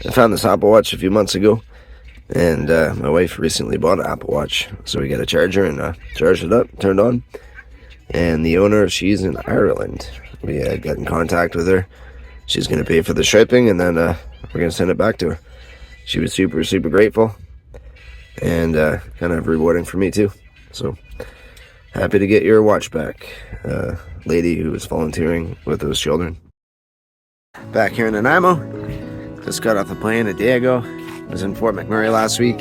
I found this Apple Watch a few months ago, and my wife recently bought an Apple Watch, so we got a charger and charged it up, turned on. And the owner, she's in Ireland. We got in contact with her. She's going to pay for the shipping, and then we're going to send it back to her. She was super, super grateful, and kind of rewarding for me too. So happy to get your watch back, lady who was volunteering with those children. Back here in Nanaimo. Just got off the plane a day ago. Was in Fort McMurray last week.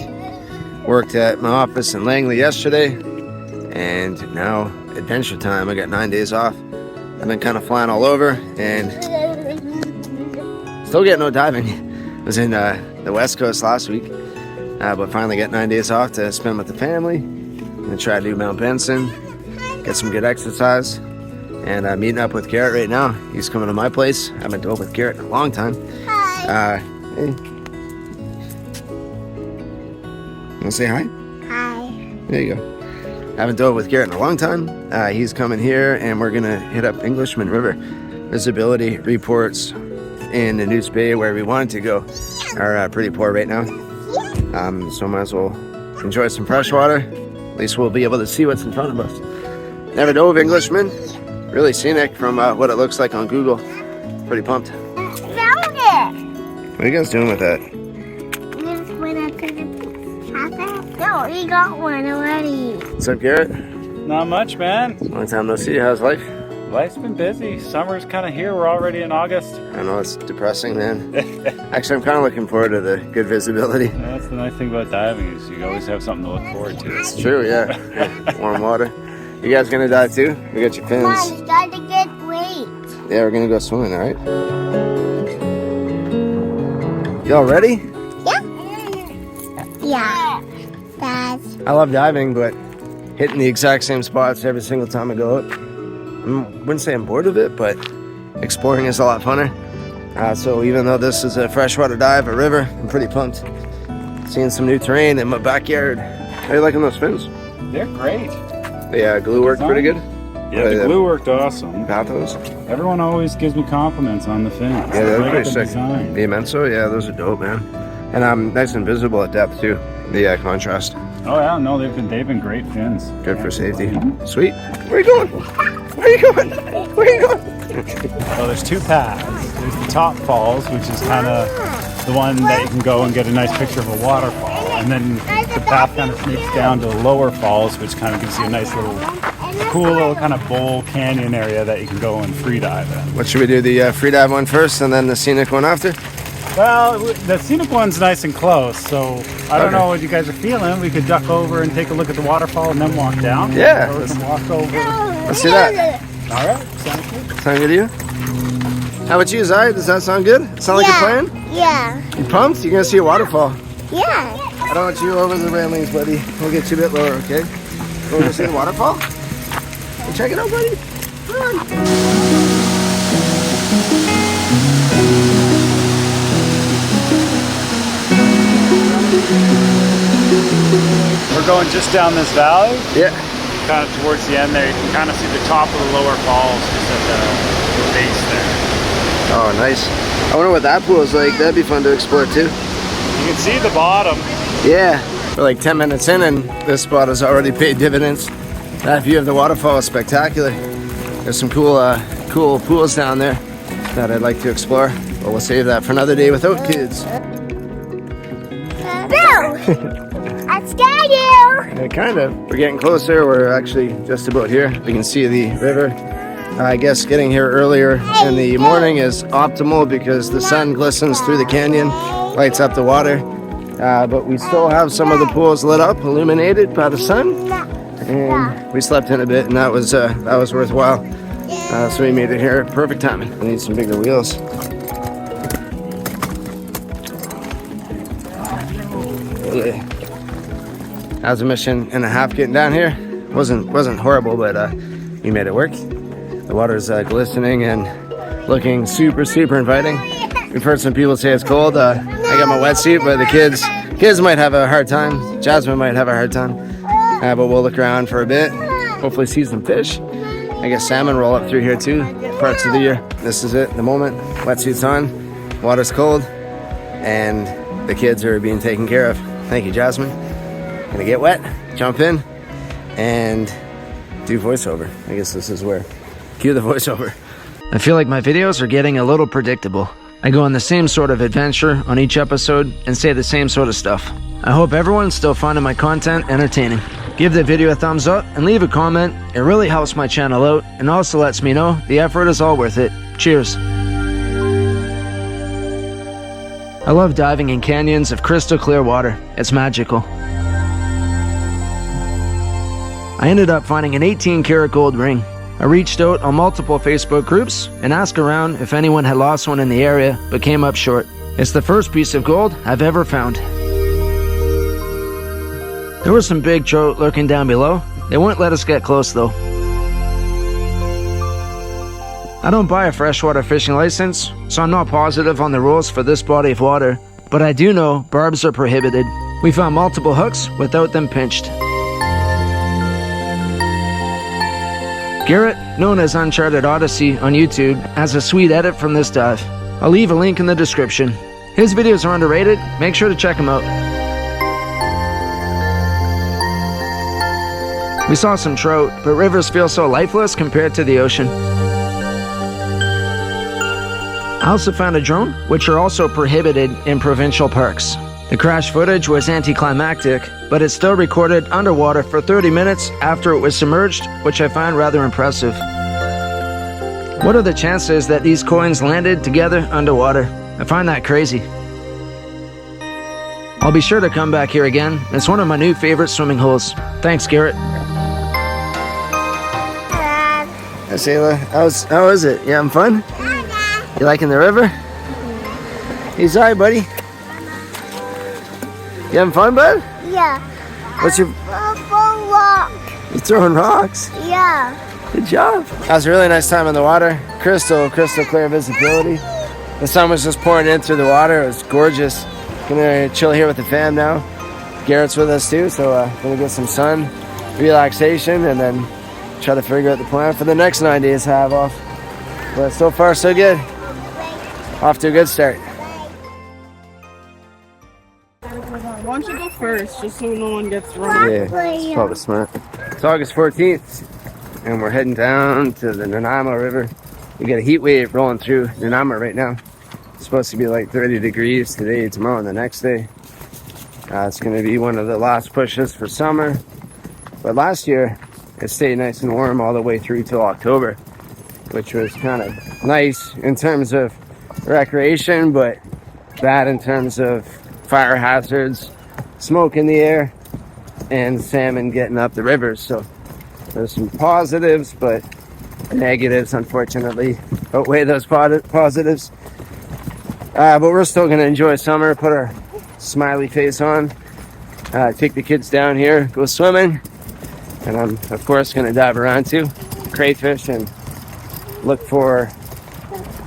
Worked at my office in Langley yesterday. And now, adventure time. I got 9 days off. I've been kind of flying all over and still getting no diving. Was in the West Coast last week. But finally got 9 days off to spend with the family. And try to do Mount Benson. Get some good exercise. And I'm meeting up with Garrett right now. He's coming to my place. I haven't dove with Garrett in a long time. Hey. Wanna say hi? Hi. There you go. Haven't dove with Garrett in a long time. He's coming here, and we're gonna hit up Englishmen River. Visibility reports in the News Bay where we wanted to go are pretty poor right now. So might as well enjoy some fresh water. At least we'll be able to see what's in front of us. Never dove Englishman. Really scenic from what it looks like on Google. Pretty pumped. What are you guys doing with that? No, we got one already. What's up, Garrett? Not much, man. Long time no see. How's life? Life's been busy. Summer's kind of here. We're already in August. I know, it's depressing, man. Actually, I'm kind of looking forward to the good visibility. That's the nice thing about diving is you always have something to look forward to. It's true, yeah. Warm water. You guys gonna dive too? We got your fins. Mom, you gotta get weight. Yeah, we're gonna go swimming, all right? Y'all ready? Yeah. Dad. I love diving, but hitting the exact same spots every single time I go out. I wouldn't say I'm bored of it, but exploring is a lot funner. So even though this is a freshwater dive, a river, I'm pretty pumped. Seeing some new terrain in my backyard. How are you liking those fins? They're great. The glue worked pretty good? Yeah, the glue worked awesome. Pathos? Everyone always gives me compliments on the fins. Yeah, they're Right pretty at the sick. design. The Immenso, yeah, those are dope, man. And nice and visible at depth too. The contrast. Oh yeah, no, they've been great fins. Good for safety. Sweet. Where are you going? Where are you going? Where are you going? Well, there's two paths. There's the top falls, which is kind of the one that you can go and get a nice picture of a waterfall. And then the path kind of sneaks down to the lower falls, which kind of gives you a nice little, cool little kind of bowl canyon area that you can go and free dive in. What should we do? The free dive one first and then the scenic one after? Well, the scenic one's nice and close, so I don't know what you guys are feeling. We could duck over and take a look at the waterfall and then walk down. Yeah. Or we can walk over. Let's do that. All right, sounds good. Sound good to you? How about you, Zai? Does that sound good? Sound like a plan? Yeah. You pumped? You're gonna see a waterfall. Yeah. I don't want you over the railings, buddy. We'll get you a bit lower, okay? We're gonna see the waterfall? Well, check it out, buddy. Come on. We're going just down this valley. Yeah. Kind of towards the end there, you can kind of see the top of the lower falls just at the base there. Oh, nice. I wonder what that pool is like. That'd be fun to explore too. You can see the bottom. Yeah. We're like 10 minutes in and this spot has already paid dividends. That view of the waterfall is spectacular. There's some cool pools down there that I'd like to explore. But we'll save that for another day without kids. Bill! I scared you! Yeah, kind of. We're getting closer. We're actually just about here. We can see the river. I guess getting here earlier in the morning is optimal because the sun glistens through the canyon, lights up the water. But we still have some of the pools lit up, illuminated by the sun. And we slept in a bit, and that was worthwhile. So we made it here. Perfect timing. We need some bigger wheels. Yeah. That was a mission and a half getting down here. Wasn't horrible, but we made it work. The water's glistening and looking super, super inviting. We've heard some people say it's cold. I got my wetsuit, but the kids might have a hard time. Jasmine might have a hard time. But we'll look around for a bit. Hopefully see some fish. I guess salmon roll up through here too, parts of the year. This is it, the moment. Wetsuit's on, water's cold. and the kids are being taken care of. Thank you, Jasmine. Gonna get wet, jump in, and do voiceover. I guess this is where. Cue the voiceover. I feel like my videos are getting a little predictable. I go on the same sort of adventure on each episode and say the same sort of stuff. I hope everyone's still finding my content entertaining. Give the video a thumbs up and leave a comment. It really helps my channel out and also lets me know the effort is all worth it. Cheers. I love diving in canyons of crystal clear water. It's magical. I ended up finding an 18-karat gold ring. I reached out on multiple Facebook groups and asked around if anyone had lost one in the area, but came up short. It's the first piece of gold I've ever found. There were some big trout lurking down below. They wouldn't let us get close though. I don't buy a freshwater fishing license, so I'm not positive on the rules for this body of water, but I do know barbs are prohibited. We found multiple hooks without them pinched. Garrett, known as Uncharted Odyssey on YouTube, has a sweet edit from this dive. I'll leave a link in the description. His videos are underrated, make sure to check him out. We saw some trout, but rivers feel so lifeless compared to the ocean. I also found a drone, which are also prohibited in provincial parks. The crash footage was anticlimactic, but it still recorded underwater for 30 minutes after it was submerged, which I find rather impressive. What are the chances that these coins landed together underwater? I find that crazy. I'll be sure to come back here again. It's one of my new favorite swimming holes. Thanks, Garrett. Hi, Sayla. How was it? You having fun? You liking the river? Hey, sorry, buddy. You having fun, bud? Yeah. What's your... rock. You throwing rocks? Yeah. Good job. That was a really nice time in the water. Crystal clear visibility. The sun was just pouring in through the water. It was gorgeous. Gonna chill here with the fam now. Garrett's with us too, so gonna get some sun, relaxation, and then try to figure out the plan for the next 9 days I have off. But so far, so good. Off to a good start. Why don't you go first, just so no one gets run? Yeah, it's probably smart. It's August 14th, and we're heading down to the Nanaimo River. We got a heat wave rolling through Nanaimo right now. It's supposed to be like 30 degrees today, tomorrow, and the next day. It's going to be one of the last pushes for summer. But last year, it stayed nice and warm all the way through till October, which was kind of nice in terms of recreation, but bad in terms of fire hazards, smoke in the air, and salmon getting up the rivers. So there's some positives, but negatives, unfortunately, outweigh those positives. But we're still going to enjoy summer, put our smiley face on, take the kids down here, go swimming, and I'm, of course, going to dive around too, crayfish, and look for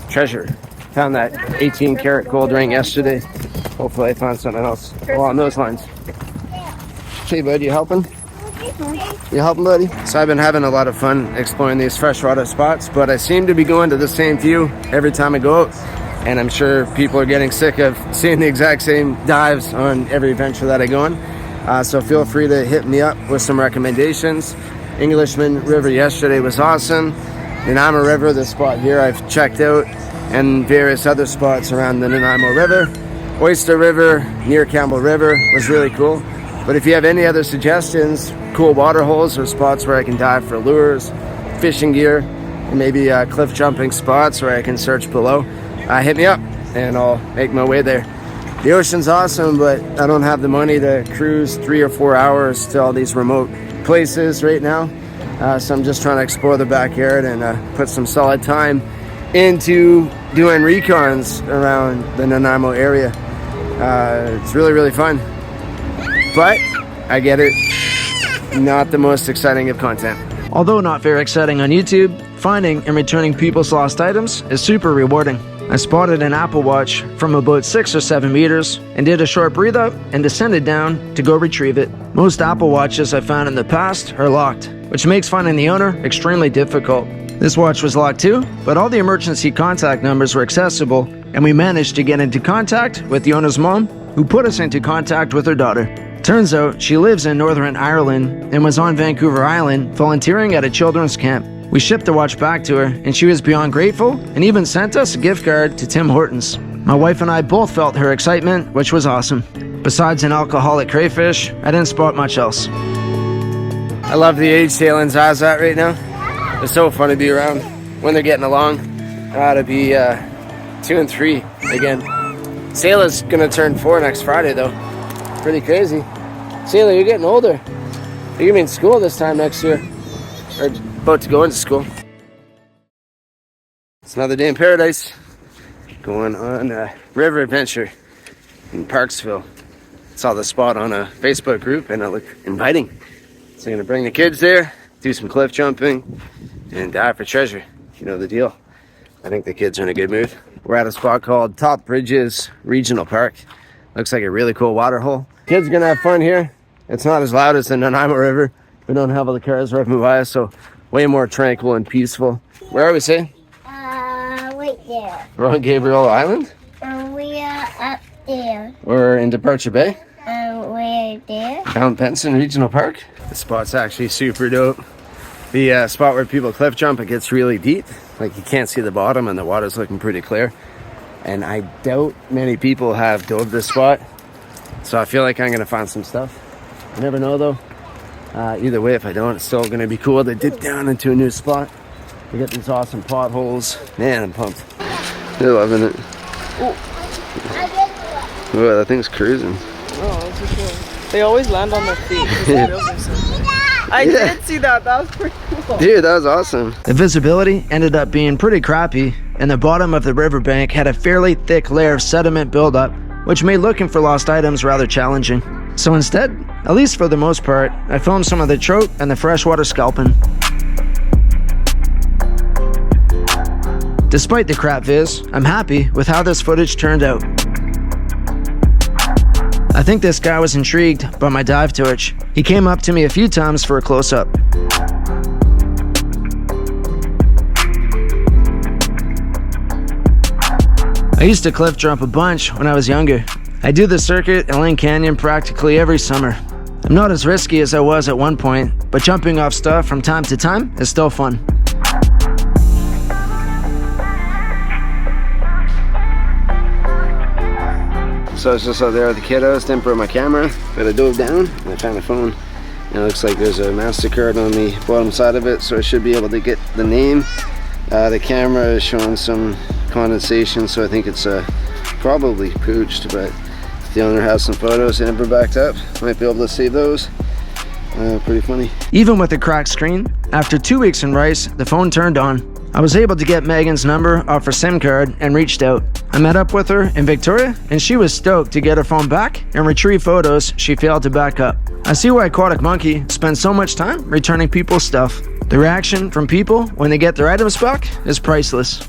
treasure. Found that 18-karat gold ring yesterday. Hopefully I found something else along those lines. Hey, bud, you helping? You helping, buddy? So I've been having a lot of fun exploring these freshwater spots, but I seem to be going to the same few every time I go out. And I'm sure people are getting sick of seeing the exact same dives on every adventure that I go on. So feel free to hit me up with some recommendations. Englishman River yesterday was awesome. Nanaimo River, the spot here I've checked out, and various other spots around the Nanaimo River. Oyster River near Campbell River was really cool. But if you have any other suggestions, cool water holes or spots where I can dive for lures, fishing gear, and maybe cliff jumping spots where I can search below, hit me up and I'll make my way there. The ocean's awesome, but I don't have the money to cruise 3 or 4 hours to all these remote places right now. So I'm just trying to explore the backyard and put some solid time into doing recons around the Nanaimo area. It's really, really fun. But I get it, not the most exciting of content. Although not very exciting on YouTube, finding and returning people's lost items is super rewarding. I spotted an Apple Watch from about 6 or 7 meters and did a short breathe out and descended down to go retrieve it. Most Apple Watches I've found in the past are locked, which makes finding the owner extremely difficult. This watch was locked too, but all the emergency contact numbers were accessible, and we managed to get into contact with the owner's mom, who put us into contact with her daughter. Turns out she lives in Northern Ireland and was on Vancouver Island volunteering at a children's camp. We shipped the watch back to her, and she was beyond grateful and even sent us a gift card to Tim Hortons. My wife and I both felt her excitement, which was awesome. Besides an alcoholic crayfish, I didn't spot much else. I love the age Salen's eyes at right now. It's so fun to be around when they're getting along. To be 2 and 3 again. Sayla's gonna turn 4 next Friday though. Pretty crazy. Sayla, you're getting older. You're gonna be in school this time next year. Or about to go into school. It's another day in paradise. Going on a river adventure in Parksville. Saw the spot on a Facebook group and it looked inviting. So I'm gonna bring the kids there, do some cliff jumping, and dive for treasure. You know the deal. I think the kids are in a good mood. We're at a spot called Top Bridges Regional Park. Looks like a really cool water hole. Kids are gonna have fun here. It's not as loud as the Nanaimo River. We don't have all the cars driving by, so way more tranquil and peaceful. Where are we, say? Right there. We're on Gabriel Island? We are up there. We're in Departure Bay? We're there. Mount Benson Regional Park. The spot's actually super dope. The spot where people cliff jump, it gets really deep. Like you can't see the bottom and the water's looking pretty clear. And I doubt many people have dove this spot. So I feel like I'm gonna find some stuff. You never know though. Either way, if I don't, it's still gonna be cool to dip down into a new spot. We got these awesome potholes. Man, I'm pumped. They're loving it. Oh, that thing's cruising. Oh, that's for sure. They always land on their feet. I did see that. That was pretty cool. Dude, that was awesome. The visibility ended up being pretty crappy, and the bottom of the riverbank had a fairly thick layer of sediment buildup, which made looking for lost items rather challenging. So instead, at least for the most part, I filmed some of the trout and the freshwater scalping. Despite the crap viz, I'm happy with how this footage turned out. I think this guy was intrigued by my dive torch. He came up to me a few times for a close-up. I used to cliff jump a bunch when I was younger. I do the circuit in Lane Canyon practically every summer. I'm not as risky as I was at one point, but jumping off stuff from time to time is still fun. So I was just out there with the kiddos, didn't bring my camera, but I dove down and I found a phone. And it looks like there's a MasterCard on the bottom side of it, so I should be able to get the name. The camera is showing some condensation, so I think it's probably pooched, but if the owner has some photos they never backed up, might be able to save those. Pretty funny. Even with the cracked screen, after 2 weeks in Rice, the phone turned on. I was able to get Megan's number off her SIM card and reached out. I met up with her in Victoria, and she was stoked to get her phone back and retrieve photos she failed to back up. I see why Aquatic Monkey spends so much time returning people's stuff. The reaction from people when they get their items back is priceless.